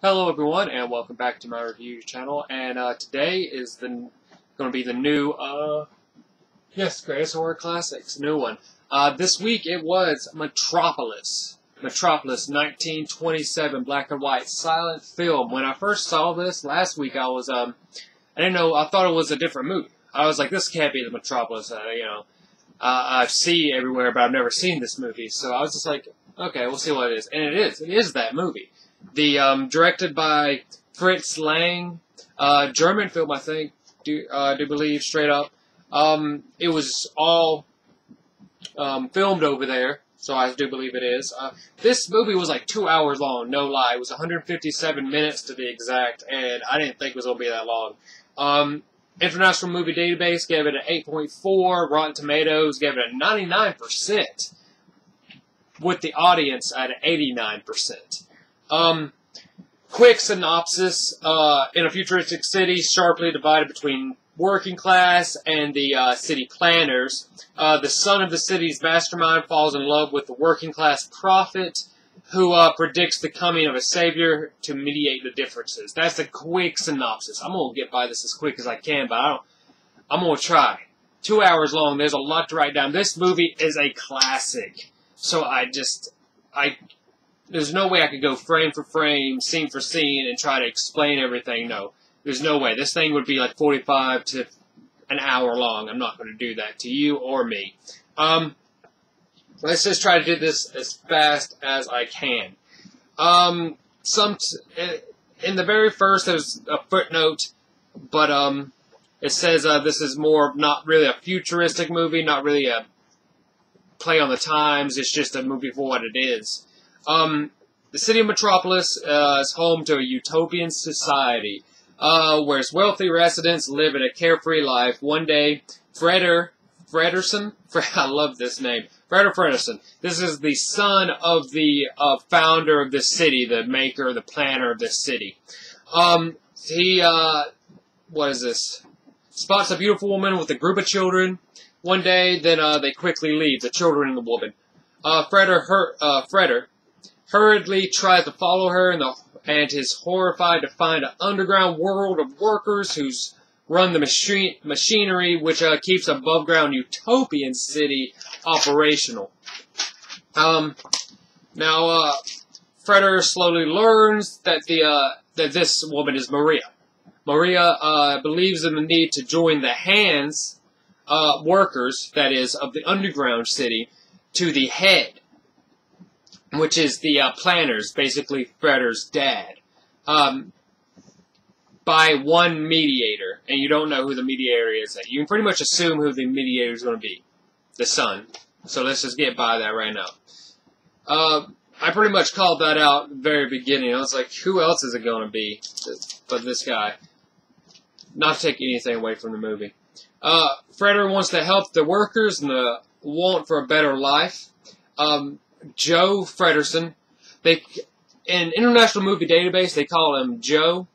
Hello everyone, and welcome back to my review channel. And today is going to be the new, Greatest Horror Classics, new one. This week it was Metropolis. Metropolis, 1927, black and white, silent film. When I first saw this last week, I was, I didn't know, I thought it was a different movie. I was like, this can't be the Metropolis, I see everywhere, but I've never seen this movie. So I was just like, okay, we'll see what it is. And it is that movie. Directed by Fritz Lang, German film, I think, do believe, straight up. It was all filmed over there, so I do believe it is. This movie was like 2 hours long, no lie. It was 157 minutes to be exact, and I didn't think it was going to be that long. International Movie Database gave it an 8.4, Rotten Tomatoes gave it a 99%, with the audience at an 89%. Quick synopsis, in a futuristic city sharply divided between working class and the city planners, the son of the city's mastermind falls in love with the working class prophet who predicts the coming of a savior to mediate the differences. That's a quick synopsis. I'm going to get by this as quick as I can, but I'm going to try. 2 hours long, there's a lot to write down. This movie is a classic, so there's no way I could go frame for frame, scene for scene, and try to explain everything. No, there's no way. This thing would be like 45 to an hour long. I'm not going to do that to you or me. Let's just try to do this as fast as I can. In the very first, there's a footnote, but it says this is more not really a futuristic movie, not really a play on the times. It's just a movie for what it is. The city of Metropolis is home to a utopian society, where its wealthy residents live in a carefree life. One day, Fredersen, I love this name, Fredersen. This is the son of the founder of this city, the maker, the planner of this city. What is this? Spots a beautiful woman with a group of children. One day, then they quickly leave, the children and the woman. Freder hurriedly tries to follow her and is horrified to find an underground world of workers who's run the machinery which keeps above ground utopian city operational. Now, Freder slowly learns that that this woman is Maria. Maria believes in the need to join the hands workers, that is, of the underground city, to the head, which is the planners, basically Freder's dad, by one mediator, and you don't know who the mediator is. You can pretty much assume who the mediator is going to be, the son. So let's just get by that right now. I pretty much called that out at the very beginning. I was like, who else is it going to be but this guy? Not to take anything away from the movie. Freder wants to help the workers and the want for a better life. Joe Fredersen. In International Movie Database, they call him Joe,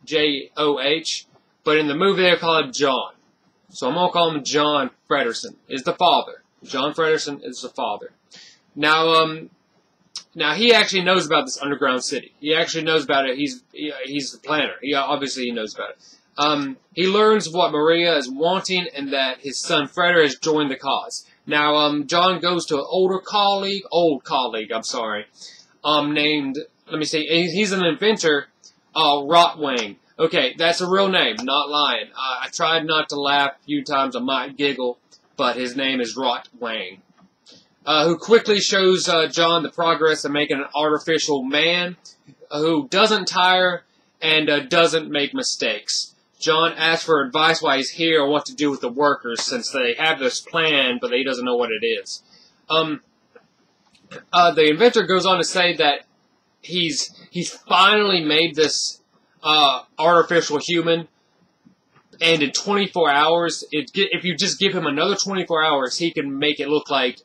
J-O-H, but in the movie they call him John. So I'm going to call him John Fredersen, is the father. John Fredersen is the father. Now he actually knows about this underground city. He actually knows about it. He's the planner. Obviously he knows about it. He learns what Maria is wanting and that his son Freder has joined the cause. Now, John goes to an old colleague, named, let me see, he's an inventor, Rotwang. Okay, that's a real name, not lying. I tried not to laugh a few times, I might giggle, but his name is Rotwang. Who quickly shows John the progress of making an artificial man who doesn't tire and doesn't make mistakes. John asks for advice while he's here on what to do with the workers, since they have this plan, but he doesn't know what it is. The inventor goes on to say that he's finally made this artificial human, and in 24 hours, if you just give him another 24 hours, he can make it look like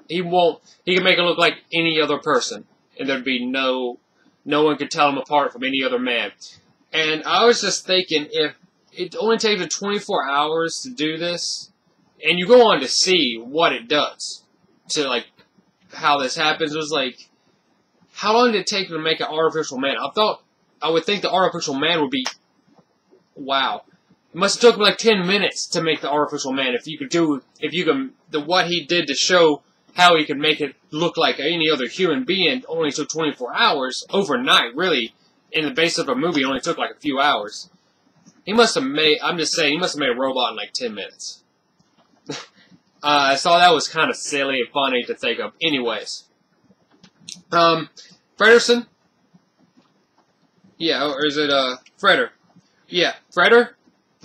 he can make it look like any other person, and there'd be no one could tell him apart from any other man. And I was just thinking, if it only takes 24 hours to do this, and you go on to see what it does, to like how this happens, it was like, how long did it take to make an artificial man? I thought I would think the artificial man would be, wow. It must have took him like 10 minutes to make the artificial man. What he did to show how he could make it look like any other human being only took 24 hours, overnight, really. In the base of a movie, it only took like a few hours. He must have made, I'm just saying, he must have made a robot in like 10 minutes. I thought that was kind of silly and funny to think of. Anyways. Frederson? Yeah, or is it, Fredder? Yeah, Fredder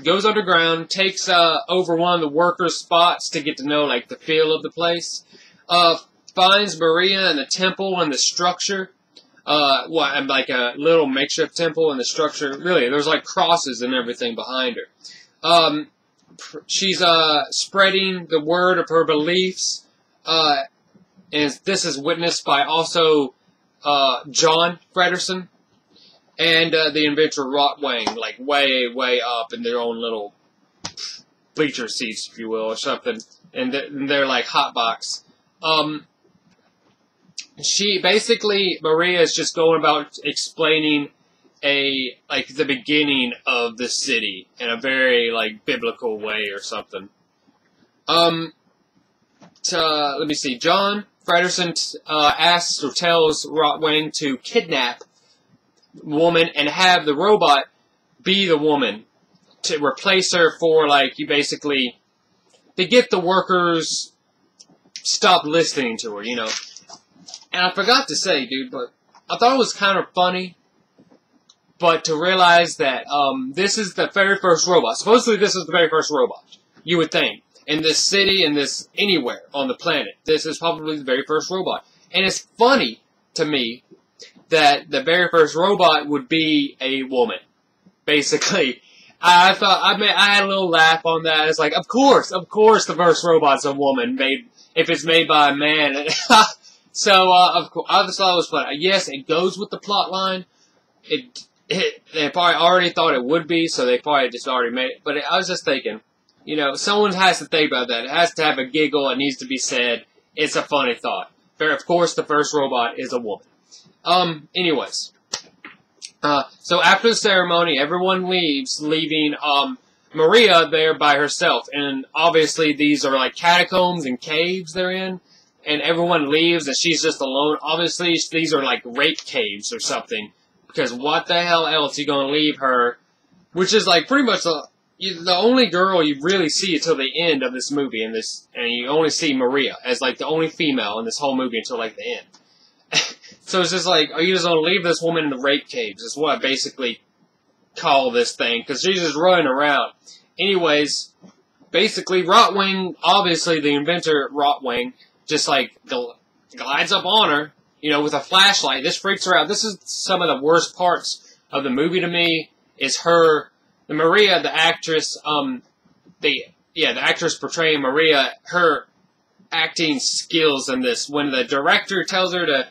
goes underground, takes, over one of the workers' spots to get to know, like, the feel of the place. Finds Maria in the temple and the structure. And like a little makeshift temple and the structure. Really, there's like crosses and everything behind her. She's, spreading the word of her beliefs. And this is witnessed by also, John Frederson. And, the inventor Rotwang, like, way, way up in their own little bleacher seats, if you will, or something. And they're like hotbox. Maria is just going about explaining the beginning of the city in a very, like, biblical way or something. Let me see. John Frederson, asks or tells Rotwang to kidnap the woman and have the robot be the woman to replace her for, like, to get the workers stop listening to her, you know. And I forgot to say, dude, but I thought it was kind of funny, but to realize that, this is the very first robot. Supposedly this is the very first robot, you would think. In this city, anywhere on the planet. This is probably the very first robot. And it's funny to me that the very first robot would be a woman. Basically. I had a little laugh on that. It's like, of course the first robot's a woman, if it's made by a man. So, of course, I just thought it was funny. Yes, it goes with the plot line. They probably already thought it would be, so they probably just already made it. But I was just thinking, you know, someone has to think about that. It has to have a giggle. It needs to be said. It's a funny thought. But, of course, the first robot is a woman. Anyways. So after the ceremony, everyone leaves, leaving, Maria there by herself. And obviously these are like catacombs and caves they're in. And everyone leaves and she's just alone. Obviously these are like rape caves or something. Because what the hell else are you going to leave her? Which is like pretty much the only girl you really see until the end of this movie. And you only see Maria as like the only female in this whole movie until like the end. So it's just like, are you just going to leave this woman in the rape caves? Is what I basically call this thing. Because she's just running around. Anyways, basically Rotwang, obviously the inventor Rotwang, just like glides up on her, you know, with a flashlight. This freaks her out. This is some of the worst parts of the movie to me. Is Maria, the actress, the actress portraying Maria, her acting skills in this. When the director tells her to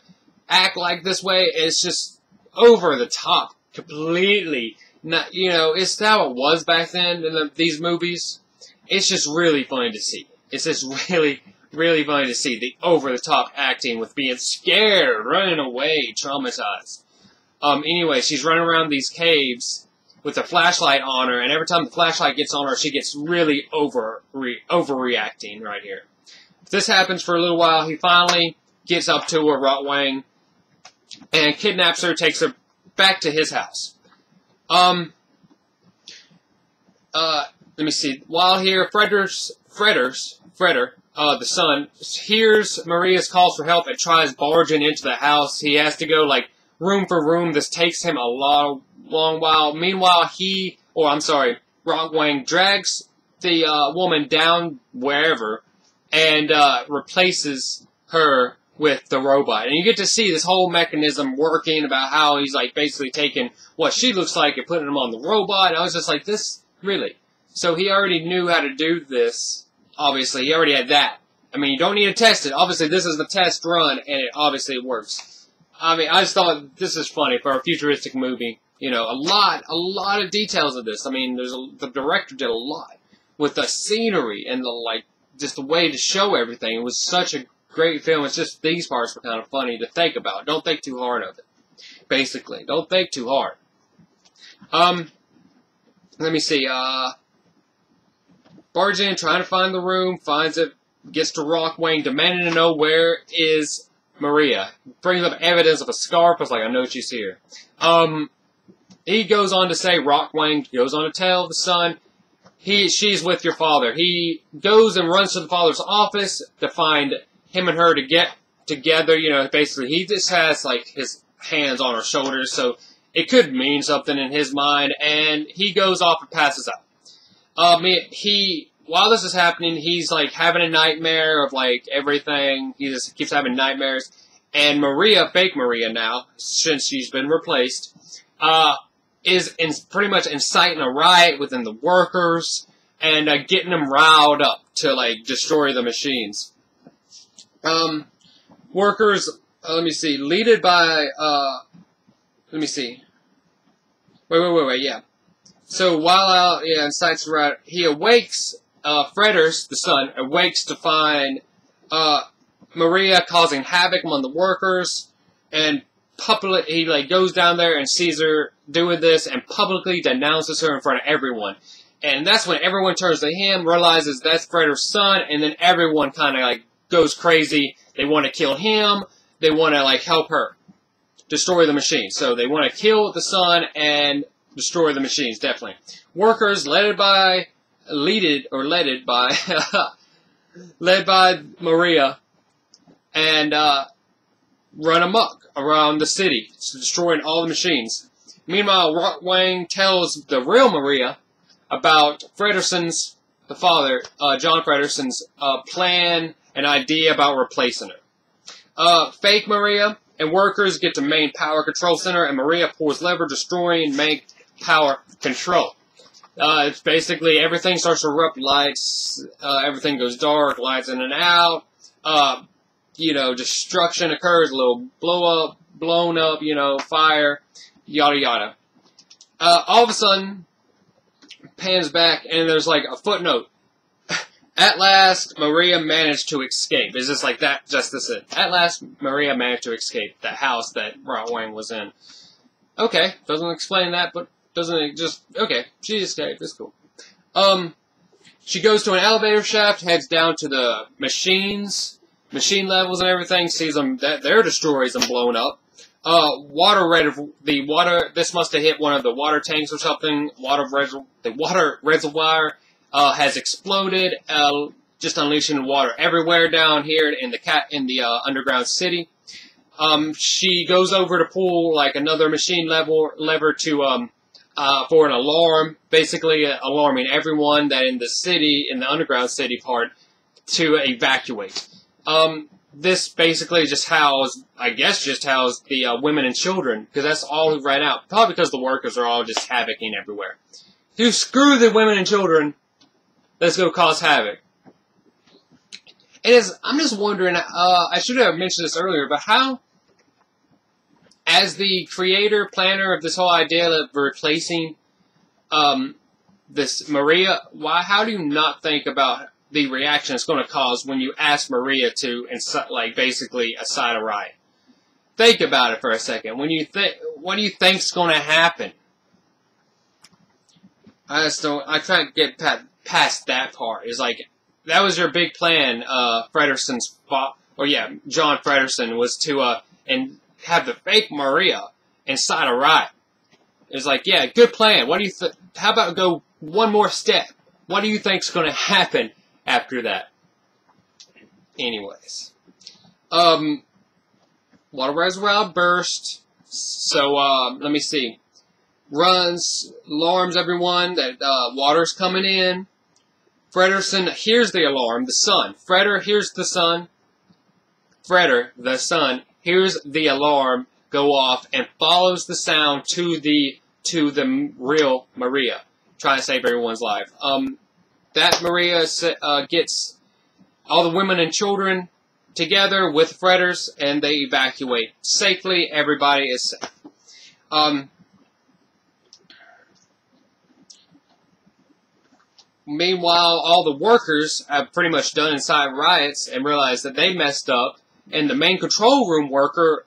act like this way, it's just over the top, completely. Not, you know, it's how it was back then in these movies. It's just really funny to see. It's just really, really funny to see the over-the-top acting with being scared, running away, traumatized. Anyway, she's running around these caves with a flashlight on her, and every time the flashlight gets on her, she gets really overreacting right here. This happens for a little while. He finally gets up to her, Rotwang, and kidnaps her, takes her back to his house. Let me see. While here, Freder, the son, hears Maria's calls for help and tries barging into the house. He has to go, like, room for room. This takes him a long while. Meanwhile, Rotwang drags the woman down wherever and replaces her with the robot. And you get to see this whole mechanism working about how he's, like, basically taking what she looks like and putting them on the robot. And I was just like, this, really? So he already knew how to do this. Obviously, he already had that. I mean, you don't need to test it. Obviously, this is the test run, and it obviously works. I mean, I just thought this is funny for a futuristic movie. You know, a lot of details of this. I mean, the director did a lot with the scenery and just the way to show everything. It was such a great film. It's just these parts were kind of funny to think about. Don't think too hard of it. Basically, don't think too hard. Let me see. Barges in, trying to find the room, finds it, gets to Rockwang, demanding to know where is Maria. Brings up evidence of a scarf. I was like, I know she's here. He goes on to say, Rockwang goes on to tell the son, she's with your father. He goes and runs to the father's office to find him and her to get together. You know, basically, he just has, like, his hands on her shoulders, so it could mean something in his mind, and he goes off and passes out. While this is happening, he's, like, having a nightmare of, like, everything. He just keeps having nightmares. And Maria, fake Maria now, since she's been replaced, is pretty much inciting a riot within the workers and getting them riled up to, like, destroy the machines. Workers, let me see, leaded by, let me see. Wait, yeah. So while out, incites a riot, he awakes, Fredders, the son, awakes to find, Maria causing havoc among the workers, and he, like, goes down there and sees her doing this and publicly denounces her in front of everyone. And that's when everyone turns to him, realizes that's Fredders' son, and then everyone kind of, like, goes crazy. They want to kill him. They want to, like, help her destroy the machine. So they want to kill the son and destroy the machines, definitely. Workers, led by Maria, and run amok around the city, destroying all the machines. Meanwhile, Rockwang tells the real Maria about Frederson's, the father, John Frederson's, plan and idea about replacing her. Fake Maria and workers get to main power control center, and Maria pulls lever, destroying main power control. It's basically everything starts to erupt, lights, everything goes dark, lights in and out. You know, destruction occurs, a little blown up, you know, fire, yada yada. All of a sudden, pans back, and there's like a footnote. At last, Maria managed to escape. It's just like that, just this it. At last, Maria managed to escape the house that Rockwang was in. Okay, doesn't explain that, but doesn't it just, okay, she escaped, it's cool. She goes to an elevator shaft, heads down to the machine levels and everything, sees them, that they're destroyed and blown up. This must have hit one of the water tanks or something. The water reservoir has exploded, just unleashing water everywhere down here in the underground city. She goes over to pull like another machine lever to for an alarm, basically alarming everyone that in the city, in the underground city part, to evacuate. This basically just housed the women and children, because that's all who ran out. Probably because the workers are all just havocing everywhere. You screw the women and children. Let's go cause havoc. I'm just wondering, I should have mentioned this earlier, but how, as the creator, planner of this whole idea of replacing this Maria, how do you not think about the reaction it's going to cause when you ask Maria to, like, basically incite a riot? Think about it for a second. What do you think's going to happen? I can't get past that part. It's like, that was your big plan, Frederson's, John Frederson was to, and have the fake Maria incite a riot. It's like, yeah, good plan. What do you how about go one more step? What do you think's going to happen after that? Anyways. Water reservoir burst. So, let me see. Runs, alarms everyone that, water's coming in. Frederson hears the alarm, the son. Freder hears the son. Freder, the son, hears the alarm go off and follows the sound to the real Maria, trying to save everyone's life. That Maria gets all the women and children together with Fredders, and they evacuate safely. Everybody is safe. Meanwhile, all the workers have pretty much done inside riots and realized that they messed up, and the main control room worker,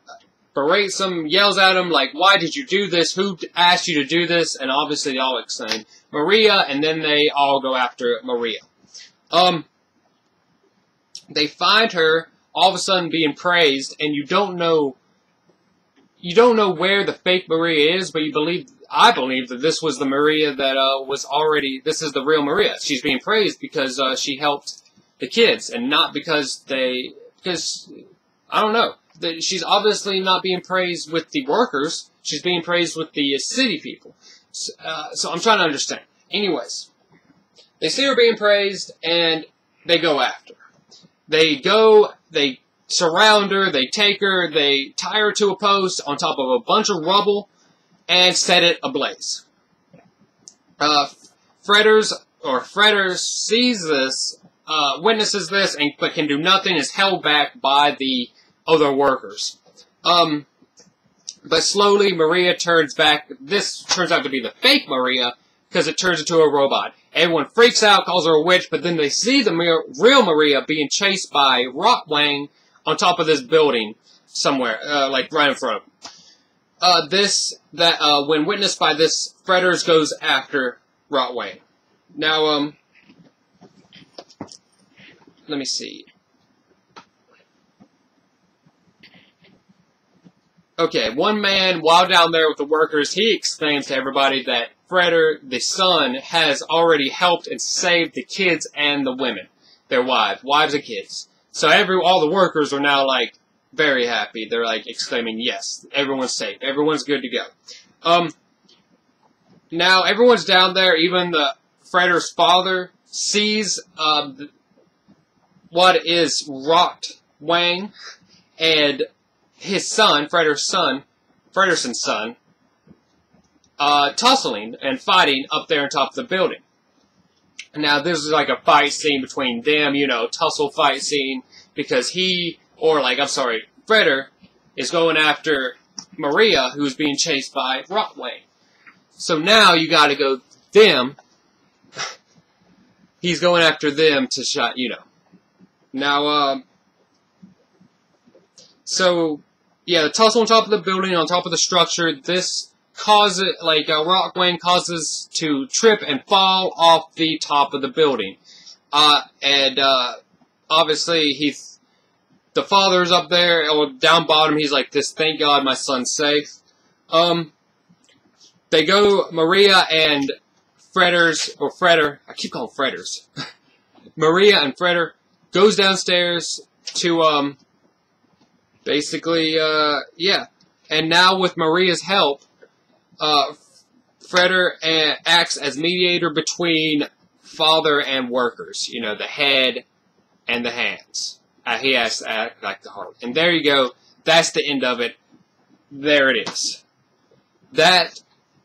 berates him, yells at him, like, why did you do this? Who asked you to do this? And obviously they all explain Maria, and then they all go after Maria. They find her all of a sudden being praised, and you don't know where the fake Maria is, but I believe that this was the Maria that this is the real Maria. She's being praised because she helped the kids, and not because I don't know. She's obviously not being praised with the workers. She's being praised with the city people. So I'm trying to understand. Anyways, they see her being praised, and they go after her. They surround her, they take her, they tie her to a post on top of a bunch of rubble, and set it ablaze. Fretters sees this, witnesses this, but can do nothing, is held back by the other workers. But slowly Maria turns back. This turns out to be the fake Maria, because it turns into a robot. Everyone freaks out, calls her a witch, but then they see the real Maria being chased by Rock Wang on top of this building somewhere, like right in front of them. When witnessed by this, Fretters goes after Rock Wang. Now, let me see. Okay, one man, while down there with the workers, he exclaims to everybody that Fretter, the son, has already helped and saved the kids and the women. Their wives and kids. So all the workers are now, like, very happy. They're, like, exclaiming, yes, everyone's safe. Everyone's good to go. Now, everyone's down there. Even the Fretter's father sees what is Rock Wang and his son, Fredderson's son, tussling and fighting up there on top of the building. Now, this is like a fight scene between them, tussle fight scene, because Fretter is going after Maria, who's being chased by Rock Wang. So now you gotta go them. He's going after them to shot, Now, so, yeah, the tussle on top of the building, on top of the structure, this causes, Rock Wang causes to trip and fall off the top of the building. Obviously, the father's up there, or down bottom, he's like, thank God my son's safe. They go, Maria and Fretter, I keep calling Fretters. Maria and Fretter goes downstairs to, basically, yeah. And now with Maria's help, Fretter acts as mediator between father and workers. The head and the hands. He has to act like the heart. And there you go. That's the end of it. There it is. That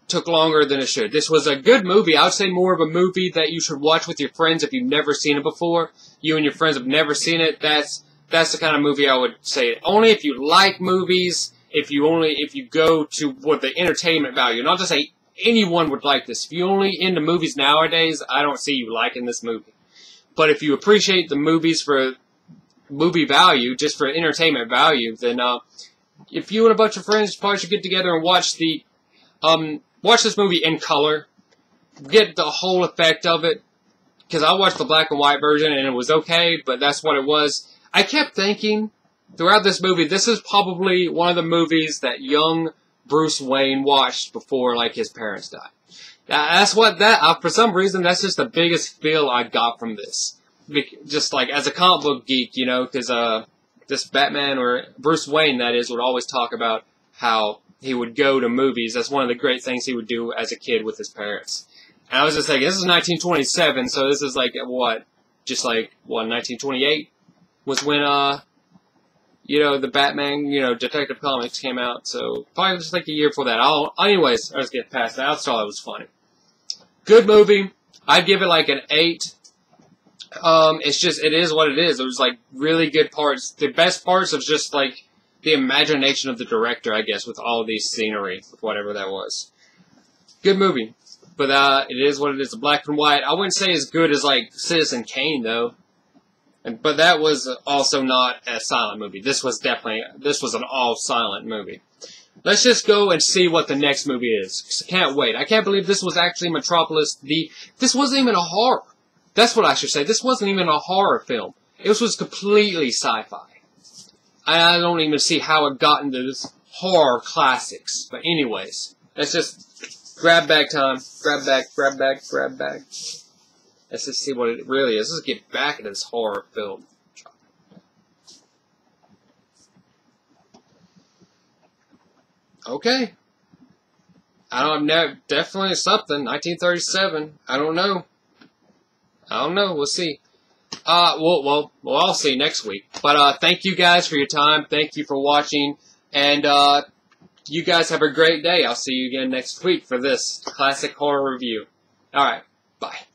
took longer than it should. This was a good movie. I would say more of a movie that you should watch with your friends if you've never seen it before. You and your friends have never seen it. That's the kind of movie I would say. Only if you like movies, if you go to what the entertainment value. Not to say anyone would like this. If you're only into movies nowadays, I don't see you liking this movie. But if you appreciate the movies for movie value, just for entertainment value, then if you and a bunch of friends probably should get together and watch this movie in color, get the whole effect of it. Because I watched the black and white version and it was okay, but that's what it was. I kept thinking throughout this movie, this is probably one of the movies that young Bruce Wayne watched before, his parents died. For some reason, that's just the biggest feel I got from this. Just, as a comic book geek, because, this Batman, or Bruce Wayne, that is, would always talk about how he would go to movies. That's one of the great things he would do as a kid with his parents. And I was just like, this is 1927, so this is, 1928 was when, the Batman, Detective Comics came out, so probably just a year before that. Anyways, I'll just get past that. I just thought it was funny. Good movie. I'd give it an 8. It is what it is. It was really good parts. The best parts of just the imagination of the director, I guess, with all of these scenery, with whatever that was. Good movie. But, it is what it is. The black and white. I wouldn't say as good as, Citizen Kane, though. But that was also not a silent movie. This was an all-silent movie. Let's just go and see what the next movie is. 'Cause I can't wait. I can't believe this was actually Metropolis. This wasn't even a horror. That's what I should say. This wasn't even a horror film. This was completely sci-fi. I don't even see how it got into this horror classics. But anyways, let's just grab bag time. Grab bag, grab bag, grab bag. Let's just see what it really is. Let's get back into this horror film. Okay. Definitely something. 1937. I don't know. We'll see. Well, I'll see next week. But thank you guys for your time. Thank you for watching. And you guys have a great day. I'll see you again next week for this classic horror review. All right. Bye.